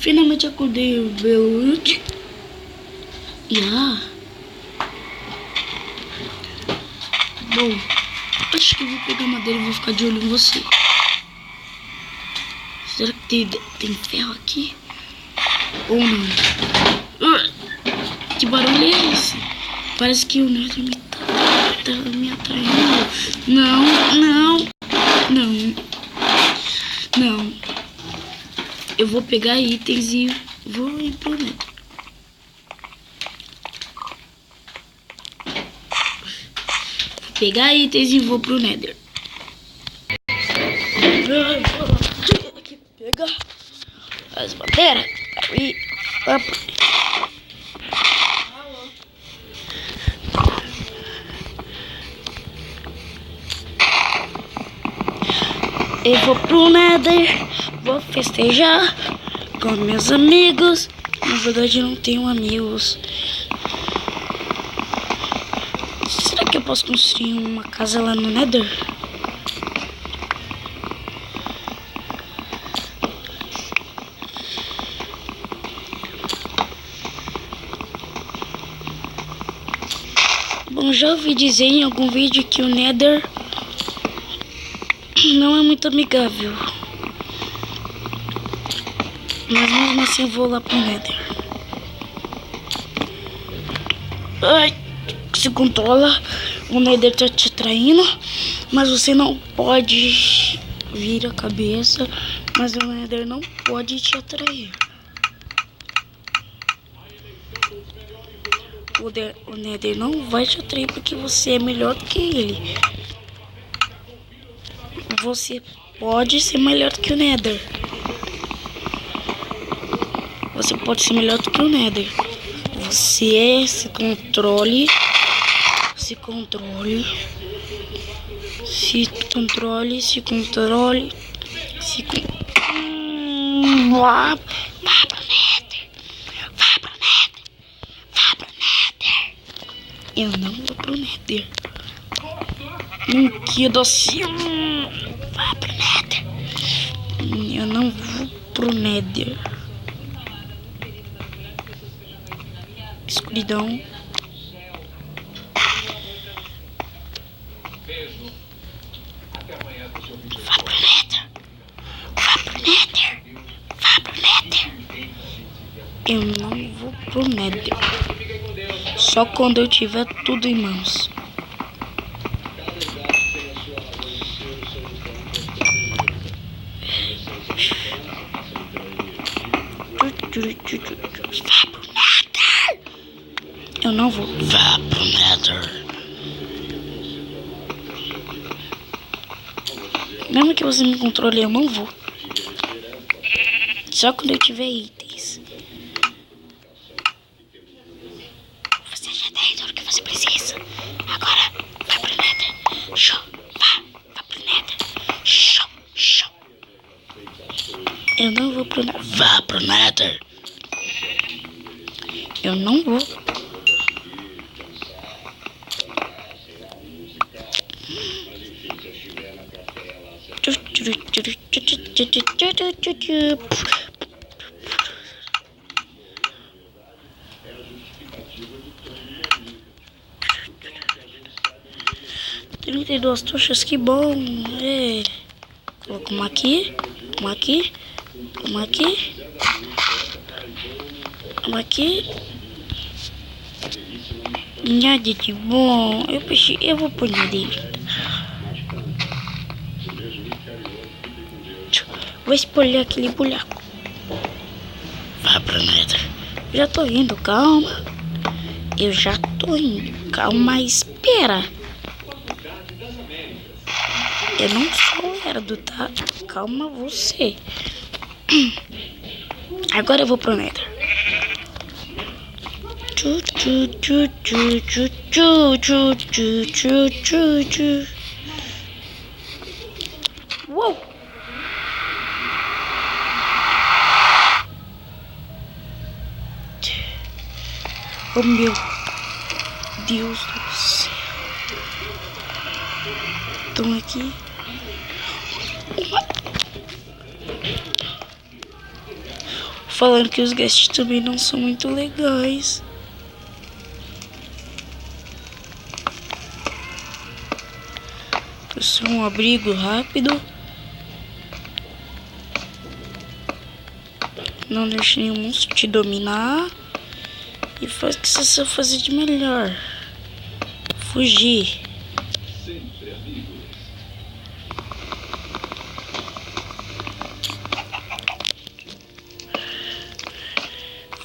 Finalmente acordei o Belude. Bom, acho que eu vou pegar madeira e vou ficar de olho em você. Será que tem ferro aqui? Ou não? Que barulho é esse? Parece que o Nether tá me atraindo. Não. Eu vou pegar itens e vou ir pro Nether. Vou pegar itens e vou pro Nether. Aqui, pegar as madeiras. Aí, eu vou pro Nether, vou festejar com meus amigos. Na verdade eu não tenho amigos. Será que eu posso construir uma casa lá no Nether? Bom, já ouvi dizer em algum vídeo que o Nether não é muito amigável. Mas mesmo assim eu vou lá pro Nether. Ai, se controla. O Nether tá te traindo. Mas você não pode vir a cabeça. Mas o Nether não pode te atrair. O Nether não vai te atrair porque você é melhor que ele. Você pode ser melhor que o Nether. Você pode ser melhor do que o Nether. Você se controle. Se controle. Se controle. Se controle. Se controle. Vá pro Nether. Vá pro Nether. Vá pro Nether. Eu não vou pro Nether. Brinquedo assim. Vá pro Nether. Eu não vou pro Nether. Escuridão. Vá pro Nether. Vá pro Nether. Vá pro Nether. Eu não vou pro Nether. Só quando eu tiver tudo em mãos. Vá pro Nether. Eu não vou. Vá pro Nether. Mesmo que você me controle, eu não vou. Só quando eu tiver itens. Você já tem tudo que você precisa. Agora, vá pro Nether. Show. Vá pro Nether. Show. Eu não vou pro Nether. Vá pro Nether. Eu não vou. Trinta e duas tochas, que bom. Coloca uma aqui, uma aqui, uma aqui, uma aqui. Nada de bom. Eu vou pôr dentro. Vou espolhar aquele buraco. Vá pro Nether. Já tô indo, calma. Eu já tô indo. Calma, espera. Eu não sou lerdo, tá? Calma você. Agora eu vou pro Nether. Uou! Oh meu Deus do céu. Estão aqui. falando que os guests também não são muito legais. Trouxe um abrigo rápido. Não deixe nenhum monstro te dominar. E faz o que você sabe fazer de melhor. Fugir.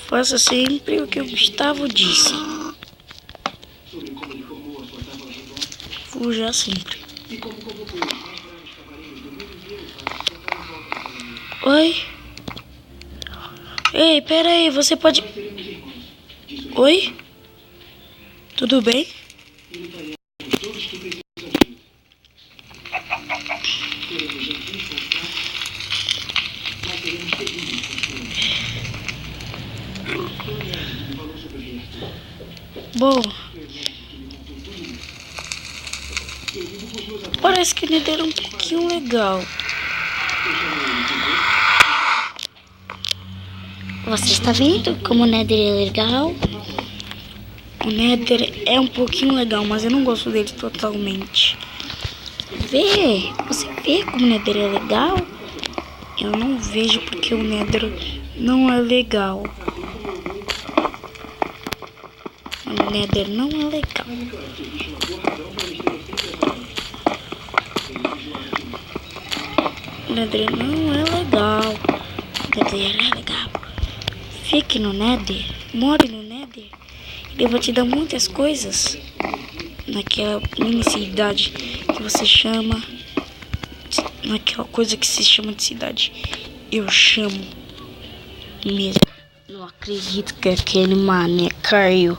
Faça sempre o que o Gustavo disse. Fuja sempre. Oi? Ei, pera aí, você pode... Oi? Tudo bem? Bom, parece que o Nether é um pouquinho legal. Você está vendo como o Nether é legal? O Nether é um pouquinho legal, mas eu não gosto dele totalmente. Você vê como o Nether é legal? Eu não vejo porque o Nether não é legal. O Nether não é legal. O Nether não é legal. O Nether é legal. Fique no Nether, more no Nether. Ele vai te dar muitas coisas. Naquela mini cidade que você chama. Naquela coisa que se chama de cidade. Eu chamo mesmo. Não acredito que aquele mané caiu.